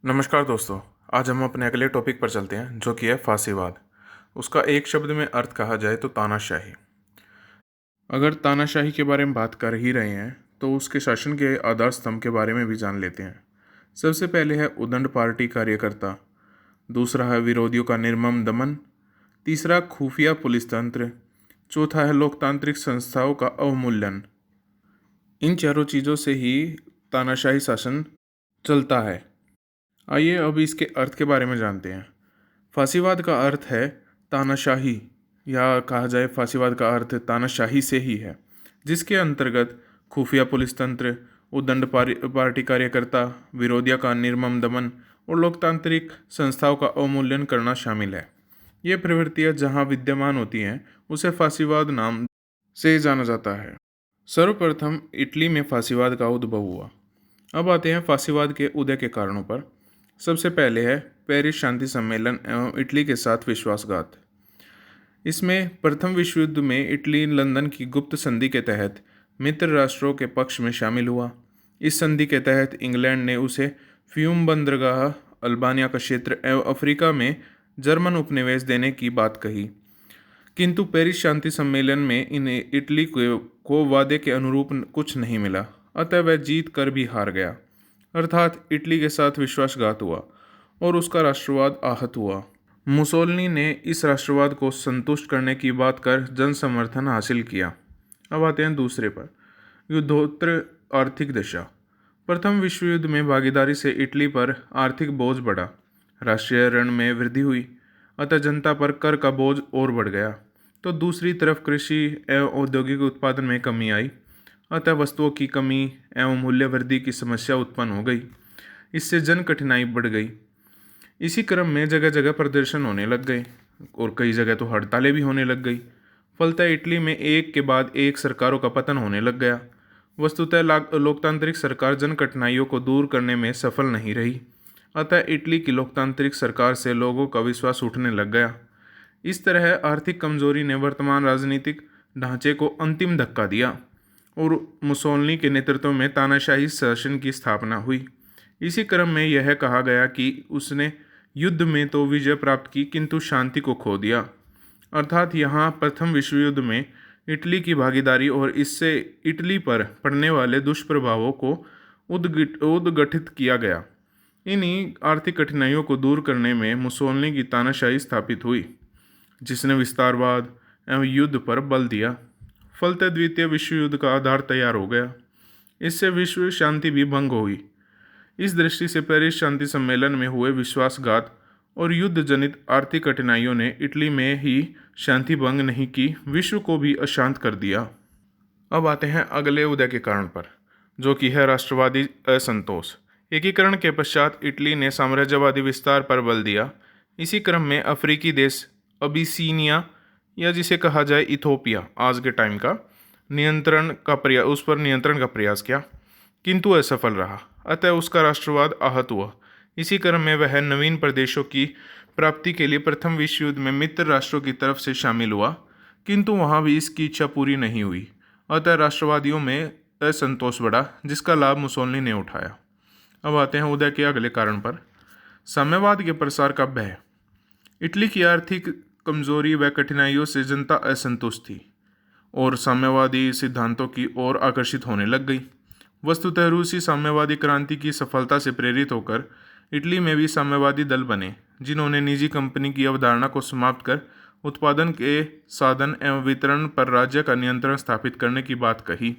नमस्कार दोस्तों। आज हम अपने अगले टॉपिक पर चलते हैं जो कि है फांसीवाद। उसका एक शब्द में अर्थ कहा जाए तो तानाशाही। अगर तानाशाही के बारे में बात कर ही रहे हैं तो उसके शासन के आधार स्तंभ के बारे में भी जान लेते हैं। सबसे पहले है उदंड पार्टी कार्यकर्ता, दूसरा है विरोधियों का निर्मम दमन, तीसरा खुफिया पुलिस तंत्र, चौथा है लोकतांत्रिक संस्थाओं का अवमूल्यन। इन चारों चीज़ों से ही तानाशाही शासन चलता है। आइए अब इसके अर्थ के बारे में जानते हैं। फांसीवाद का अर्थ है तानाशाही, या कहा जाए फांसीवाद का अर्थ तानाशाही से ही है, जिसके अंतर्गत खुफिया पुलिस तंत्र, उदंड पार्टी कार्यकर्ता, विरोधियों का निर्मम दमन और लोकतांत्रिक संस्थाओं का अवमूल्यन करना शामिल है। ये प्रवृत्तियां जहां विद्यमान होती हैं उसे फांसीवाद नाम से जाना जाता है। सर्वप्रथम इटली में फांसीवाद का उद्भव हुआ। अब आते हैं फांसीवाद के उदय के कारणों पर। सबसे पहले है पेरिस शांति सम्मेलन एवं इटली के साथ विश्वासघात। इसमें प्रथम विश्व युद्ध में इटली लंदन की गुप्त संधि के तहत मित्र राष्ट्रों के पक्ष में शामिल हुआ। इस संधि के तहत इंग्लैंड ने उसे फ्यूम बंदरगाह, अल्बानिया का क्षेत्र एवं अफ्रीका में जर्मन उपनिवेश देने की बात कही, किंतु पेरिस शांति सम्मेलन में इन्हें इटली को वादे के अनुरूप कुछ नहीं मिला, अतः वह जीत कर भी हार गया, अर्थात इटली के साथ विश्वासघात हुआ और उसका राष्ट्रवाद आहत हुआ। मुसोलिनी ने इस राष्ट्रवाद को संतुष्ट करने की बात कर जन समर्थन हासिल किया। अब आते हैं दूसरे पर, युद्धोत्तर आर्थिक दशा। प्रथम विश्व युद्ध में भागीदारी से इटली पर आर्थिक बोझ बढ़ा, राष्ट्रीय ऋण में वृद्धि हुई, अतः जनता पर कर का बोझ और बढ़ गया। तो दूसरी तरफ कृषि एवं औद्योगिक उत्पादन में कमी आई, अतः वस्तुओं की कमी एवं मूल्य वृद्धि की समस्या उत्पन्न हो गई। इससे जन कठिनाई बढ़ गई। इसी क्रम में जगह जगह प्रदर्शन होने लग गए और कई जगह तो हड़तालें भी होने लग गई। फलतः इटली में एक के बाद एक सरकारों का पतन होने लग गया। वस्तुतः लोकतांत्रिक सरकार जन कठिनाइयों को दूर करने में सफल नहीं रही, अतः इटली की लोकतांत्रिक सरकार से लोगों का विश्वास उठने लग गया। इस तरह आर्थिक कमजोरी ने वर्तमान राजनीतिक ढांचे को अंतिम धक्का दिया और मुसोलिनी के नेतृत्व में तानाशाही शासन की स्थापना हुई। इसी क्रम में यह कहा गया कि उसने युद्ध में तो विजय प्राप्त की किंतु शांति को खो दिया, अर्थात यहाँ प्रथम विश्व युद्ध में इटली की भागीदारी और इससे इटली पर पड़ने वाले दुष्प्रभावों को उद्गठित किया गया। इन्हीं आर्थिक कठिनाइयों को दूर करने में मुसोलिनी की तानाशाही स्थापित हुई, जिसने विस्तारवाद एवं युद्ध पर बल दिया। फलतः द्वितीय विश्व युद्ध का आधार तैयार हो गया। इससे विश्व शांति भी भंग हुई। इस दृष्टि से पेरिस शांति सम्मेलन में हुए विश्वासघात और युद्ध जनित आर्थिक कठिनाइयों ने इटली में ही शांति भंग नहीं की, विश्व को भी अशांत कर दिया। अब आते हैं अगले उदय के कारण पर, जो कि है राष्ट्रवादी असंतोष। एकीकरण के पश्चात इटली ने साम्राज्यवादी विस्तार पर बल दिया। इसी क्रम में अफ्रीकी देश अबिसीनिया, या जिसे कहा जाए इथोपिया आज के टाइम का, उस पर नियंत्रण का प्रयास किया, किंतु असफल रहा, अतः उसका राष्ट्रवाद आहत हुआ। इसी क्रम में वह नवीन प्रदेशों की प्राप्ति के लिए प्रथम विश्व युद्ध में मित्र राष्ट्रों की तरफ से शामिल हुआ, किंतु वहाँ भी इसकी इच्छा पूरी नहीं हुई, अतः राष्ट्रवादियों में असंतोष बढ़ा, जिसका लाभ मुसोलिनी ने उठाया। अब आते हैं उदय के अगले कारण पर, साम्यवाद के प्रसार का भय। इटली की आर्थिक कमजोरी व कठिनाइयों से जनता असंतुष्ट थी और साम्यवादी सिद्धांतों की ओर आकर्षित होने लग गई। वस्तुतः रूसी साम्यवादी क्रांति की सफलता से प्रेरित होकर इटली में भी साम्यवादी दल बने, जिन्होंने निजी कंपनी की अवधारणा को समाप्त कर उत्पादन के साधन एवं वितरण पर राज्य का नियंत्रण स्थापित करने की बात कही।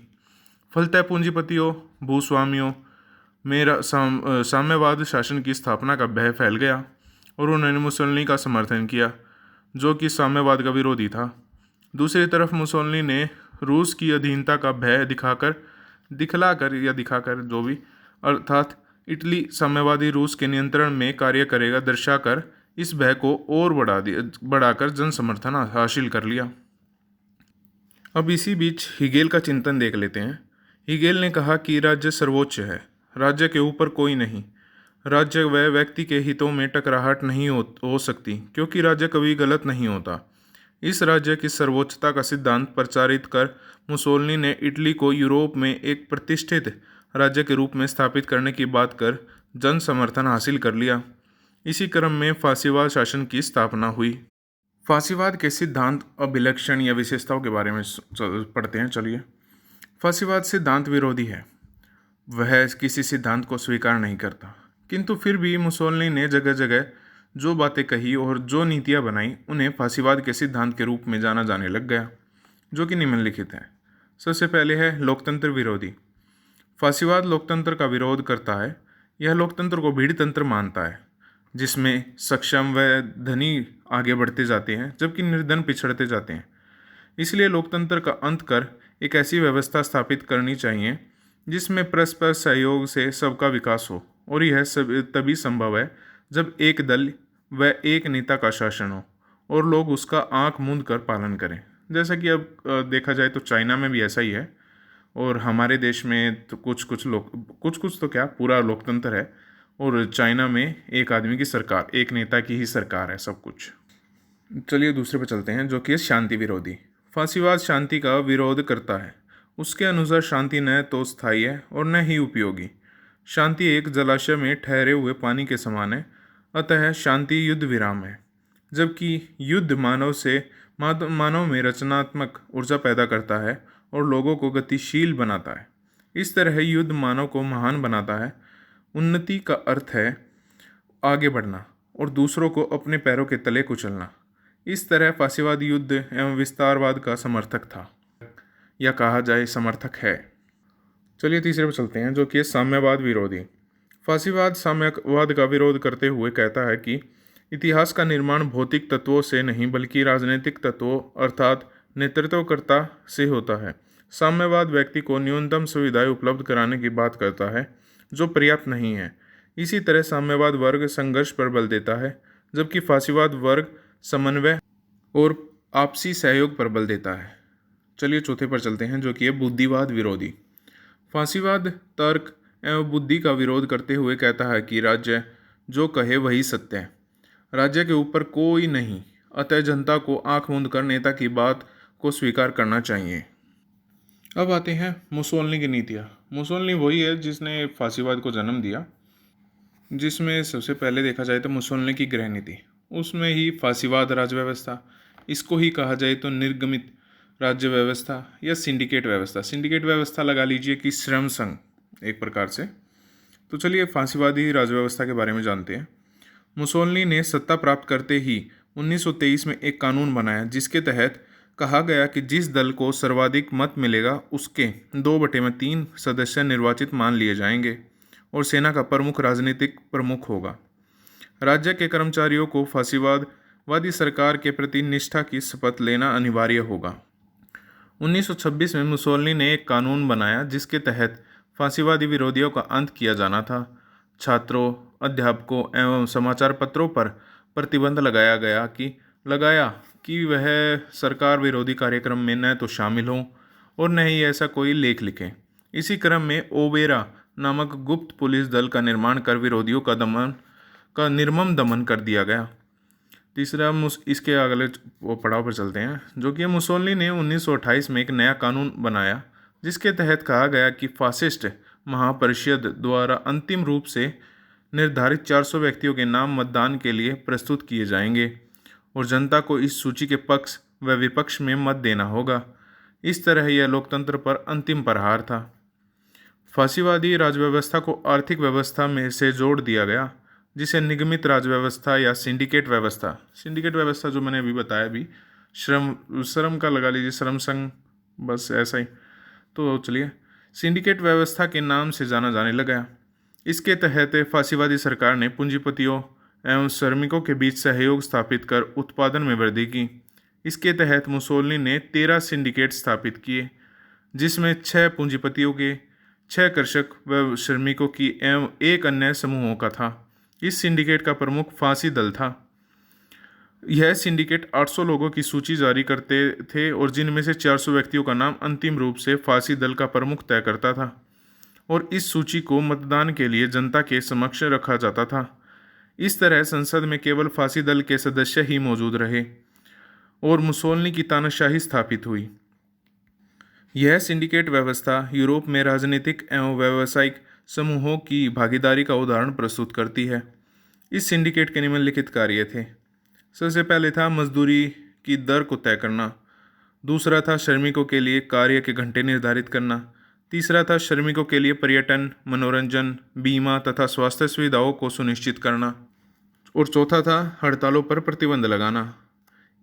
फलतः पूंजीपतियों, भूस्वामियों में साम्यवाद शासन की स्थापना का भय फैल गया और उन्होंने मुसोलिनी का समर्थन किया, जो कि साम्यवाद का विरोधी था। दूसरी तरफ मुसोलिनी ने रूस की अधीनता का भय दिखाकर जो भी, अर्थात इटली साम्यवादी रूस के नियंत्रण में कार्य करेगा दर्शाकर इस भय को और बढ़ाकर जन समर्थन हासिल कर लिया। अब इसी बीच हीगेल का चिंतन देख लेते हैं। हीगेल ने कहा कि राज्य सर्वोच्च है, राज्य के ऊपर कोई नहीं। राज्य व व्यक्ति के हितों में टकराहट नहीं हो सकती, क्योंकि राज्य कभी गलत नहीं होता। इस राज्य की सर्वोच्चता का सिद्धांत प्रचारित कर मुसोलिनी ने इटली को यूरोप में एक प्रतिष्ठित राज्य के रूप में स्थापित करने की बात कर जन समर्थन हासिल कर लिया। इसी क्रम में फांसीवाद शासन की स्थापना हुई। फांसीवाद के सिद्धांत, अभिलक्षण या विशेषताओं के बारे में पढ़ते हैं। चलिए, फांसीवाद सिद्धांत विरोधी है। वह किसी सिद्धांत को स्वीकार नहीं करता, किंतु फिर भी मुसोलिनी ने जगह जगह जो बातें कही और जो नीतियां बनाई उन्हें फांसीवाद के सिद्धांत के रूप में जाना जाने लग गया, जो कि निम्नलिखित है। सबसे पहले है लोकतंत्र विरोधी। फांसीवाद लोकतंत्र का विरोध करता है। यह लोकतंत्र को भीड़ तंत्र मानता है, जिसमें सक्षम व धनी आगे बढ़ते जाते हैं जबकि निर्धन पिछड़ते जाते हैं। इसलिए लोकतंत्र का अंत कर एक ऐसी व्यवस्था स्थापित करनी चाहिए जिसमें परस्पर सहयोग से सबका विकास हो, और यह सब तभी संभव है जब एक दल व एक नेता का शासन हो और लोग उसका आंख मूंद कर पालन करें। जैसा कि अब देखा जाए तो चाइना में भी ऐसा ही है, और हमारे देश में तो कुछ तो क्या पूरा लोकतंत्र है, और चाइना में एक आदमी की सरकार, एक नेता की ही सरकार है सब कुछ। चलिए दूसरे पे चलते हैं, जो कि है शांति विरोधी। फांसीवाद शांति का विरोध करता है। उसके अनुसार शांति न तो स्थायी है और न ही उपयोगी। शांति एक जलाशय में ठहरे हुए पानी के समान है, अतः शांति युद्ध विराम है, जबकि युद्ध मानव में रचनात्मक ऊर्जा पैदा करता है और लोगों को गतिशील बनाता है। इस तरह युद्ध मानव को महान बनाता है। उन्नति का अर्थ है आगे बढ़ना और दूसरों को अपने पैरों के तले कुचलना। इस तरह फांसीवाद युद्ध एवं विस्तारवाद का समर्थक था, या कहा जाए समर्थक है। चलिए तीसरे पर चलते हैं, जो कि साम्यवाद विरोधी। फांसीवाद साम्यवाद का विरोध करते हुए कहता है कि इतिहास का निर्माण भौतिक तत्वों से नहीं बल्कि राजनीतिक तत्वों अर्थात नेतृत्वकर्ता से होता है। साम्यवाद व्यक्ति को न्यूनतम सुविधाएं उपलब्ध कराने की बात करता है, जो पर्याप्त नहीं है। इसी तरह साम्यवाद वर्ग संघर्ष पर बल देता है, जबकि फांसीवाद वर्ग समन्वय और आपसी सहयोग पर बल देता है। चलिए चौथे पर चलते हैं, जो कि है बुद्धिवाद विरोधी। फांसीवाद तर्क एवं बुद्धि का विरोध करते हुए कहता है कि राज्य जो कहे वही सत्य है। राज्य के ऊपर कोई नहीं, अतः जनता को आंख मूंद कर नेता की बात को स्वीकार करना चाहिए। अब आते हैं मुसोलिनी की नीतियाँ। मुसोलिनी वही है जिसने फांसीवाद को जन्म दिया, जिसमें सबसे पहले देखा जाए तो मुसोलिनी की गृह नीति, उसमें ही फांसीवाद राज्य व्यवस्था, इसको ही कहा जाए तो निर्गमित राज्य व्यवस्था या सिंडिकेट व्यवस्था। सिंडिकेट व्यवस्था लगा लीजिए कि श्रम संघ एक प्रकार से। तो चलिए फांसीवादी राज्य व्यवस्था के बारे में जानते हैं। मुसोलिनी ने सत्ता प्राप्त करते ही 1923 में एक कानून बनाया, जिसके तहत कहा गया कि जिस दल को सर्वाधिक मत मिलेगा उसके 2/3 सदस्य निर्वाचित मान लिए जाएंगे और सेना का प्रमुख राजनीतिक प्रमुख होगा। राज्य के कर्मचारियों को फांसीवादी सरकार के प्रति निष्ठा की शपथ लेना अनिवार्य होगा। 1926 में मुसोलिनी ने एक कानून बनाया जिसके तहत फांसीवादी विरोधियों का अंत किया जाना था। छात्रों, अध्यापकों एवं समाचार पत्रों पर प्रतिबंध लगाया कि वह सरकार विरोधी कार्यक्रम में न तो शामिल हों और न ही ऐसा कोई लेख लिखें। इसी क्रम में ओबेरा नामक गुप्त पुलिस दल का निर्माण कर विरोधियों का निर्मम दमन कर दिया गया। तीसरा इसके अगले पड़ाव पर चलते हैं, जो कि मुसोलिनी ने 1928 में एक नया कानून बनाया, जिसके तहत कहा गया कि फासिस्ट महापरिषद द्वारा अंतिम रूप से निर्धारित 400 व्यक्तियों के नाम मतदान के लिए प्रस्तुत किए जाएंगे और जनता को इस सूची के पक्ष व विपक्ष में मत देना होगा। इस तरह यह लोकतंत्र पर अंतिम प्रहार था। फांसीवादी राजव्यवस्था को आर्थिक व्यवस्था में से जोड़ दिया गया, जिसे निगमित राज्य व्यवस्था या सिंडिकेट व्यवस्था जो मैंने अभी बताया भी, श्रम का लगा लीजिए, श्रम संघ, बस ऐसा ही। तो चलिए सिंडिकेट व्यवस्था के नाम से जाना जाने लगा। इसके तहत फांसीवादी सरकार ने पूंजीपतियों एवं श्रमिकों के बीच सहयोग स्थापित कर उत्पादन में वृद्धि की। इसके तहत मुसोलिनी ने 13 सिंडिकेट स्थापित किए, जिसमें 6 पूंजीपतियों के, 6 कृषक व श्रमिकों की एवं 1 अन्य समूहों का था। इस सिंडिकेट का प्रमुख फांसी दल था। यह सिंडिकेट 800 लोगों की सूची जारी करते थे और जिनमें से 400 व्यक्तियों का नाम अंतिम रूप से फांसी दल का प्रमुख तय करता था, और इस सूची को मतदान के लिए जनता के समक्ष रखा जाता था। इस तरह संसद में केवल फांसी दल के सदस्य ही मौजूद रहे और मुसोलिनी की तानाशाही स्थापित हुई। यह सिंडिकेट व्यवस्था यूरोप में राजनीतिक एवं व्यावसायिक समूहों की भागीदारी का उदाहरण प्रस्तुत करती है। इस सिंडिकेट के निम्नलिखित कार्य थे। सबसे पहले था मजदूरी की दर को तय करना। दूसरा था श्रमिकों के लिए कार्य के घंटे निर्धारित करना। तीसरा था श्रमिकों के लिए पर्यटन, मनोरंजन, बीमा तथा स्वास्थ्य सुविधाओं को सुनिश्चित करना। और चौथा था हड़तालों पर प्रतिबंध लगाना।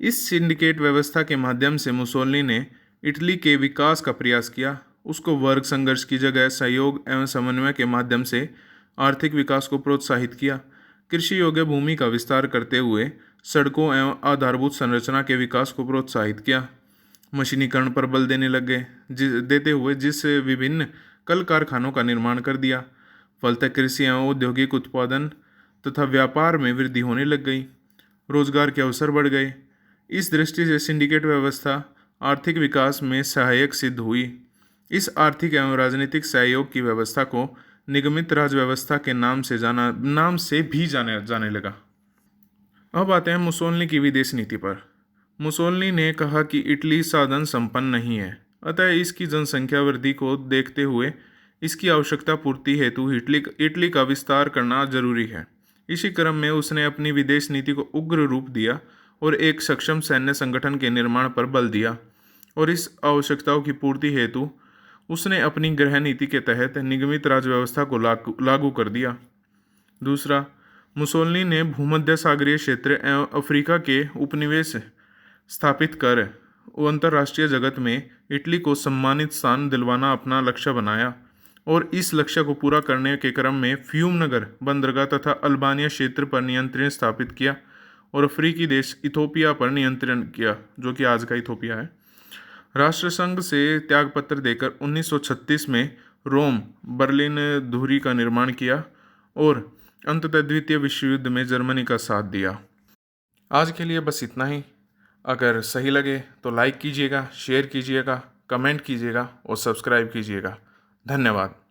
इस सिंडिकेट व्यवस्था के माध्यम से मुसोलिनी ने इटली के विकास का प्रयास किया। उसको वर्ग संघर्ष की जगह सहयोग एवं समन्वय के माध्यम से आर्थिक विकास को प्रोत्साहित किया। कृषि योग्य भूमि का विस्तार करते हुए सड़कों एवं आधारभूत संरचना के विकास को प्रोत्साहित किया। मशीनीकरण पर बल देते हुए जिस विभिन्न कल कारखानों का निर्माण कर दिया। फलतः कृषि एवं औद्योगिक उत्पादन तथा व्यापार में वृद्धि होने लग गई। रोजगार के अवसर बढ़ गए। इस दृष्टि से सिंडिकेट व्यवस्था आर्थिक विकास में सहायक सिद्ध हुई। इस आर्थिक एवं राजनीतिक सहयोग की व्यवस्था को निगमित राज व्यवस्था के नाम से भी जाने लगा। अब आते हैं मुसोलिनी की विदेश नीति पर। मुसोलिनी ने कहा कि इटली साधन संपन्न नहीं है, अतः इसकी जनसंख्या वृद्धि को देखते हुए इसकी आवश्यकता पूर्ति हेतु इटली का विस्तार करना जरूरी है। इसी क्रम में उसने अपनी विदेश नीति को उग्र रूप दिया और एक सक्षम सैन्य संगठन के निर्माण पर बल दिया। और इस आवश्यकताओं की पूर्ति हेतु उसने अपनी गृह नीति के तहत निगमित राज व्यवस्था को लागू कर दिया। दूसरा, मुसोलिनी ने भूमध्य सागरीय क्षेत्र एवं अफ्रीका के उपनिवेश स्थापित कर अंतर्राष्ट्रीय जगत में इटली को सम्मानित स्थान दिलवाना अपना लक्ष्य बनाया। और इस लक्ष्य को पूरा करने के क्रम में फ्यूम नगर, बंदरगाह तथा अल्बानिया क्षेत्र पर नियंत्रण स्थापित किया और अफ्रीकी देश इथोपिया पर नियंत्रण किया, जो कि आज का इथोपिया है। राष्ट्रसंघ से त्यागपत्र देकर 1936 में रोम बर्लिन धुरी का निर्माण किया और अंततः द्वितीय विश्व युद्ध में जर्मनी का साथ दिया। आज के लिए बस इतना ही। अगर सही लगे तो लाइक कीजिएगा, शेयर कीजिएगा, कमेंट कीजिएगा और सब्सक्राइब कीजिएगा। धन्यवाद।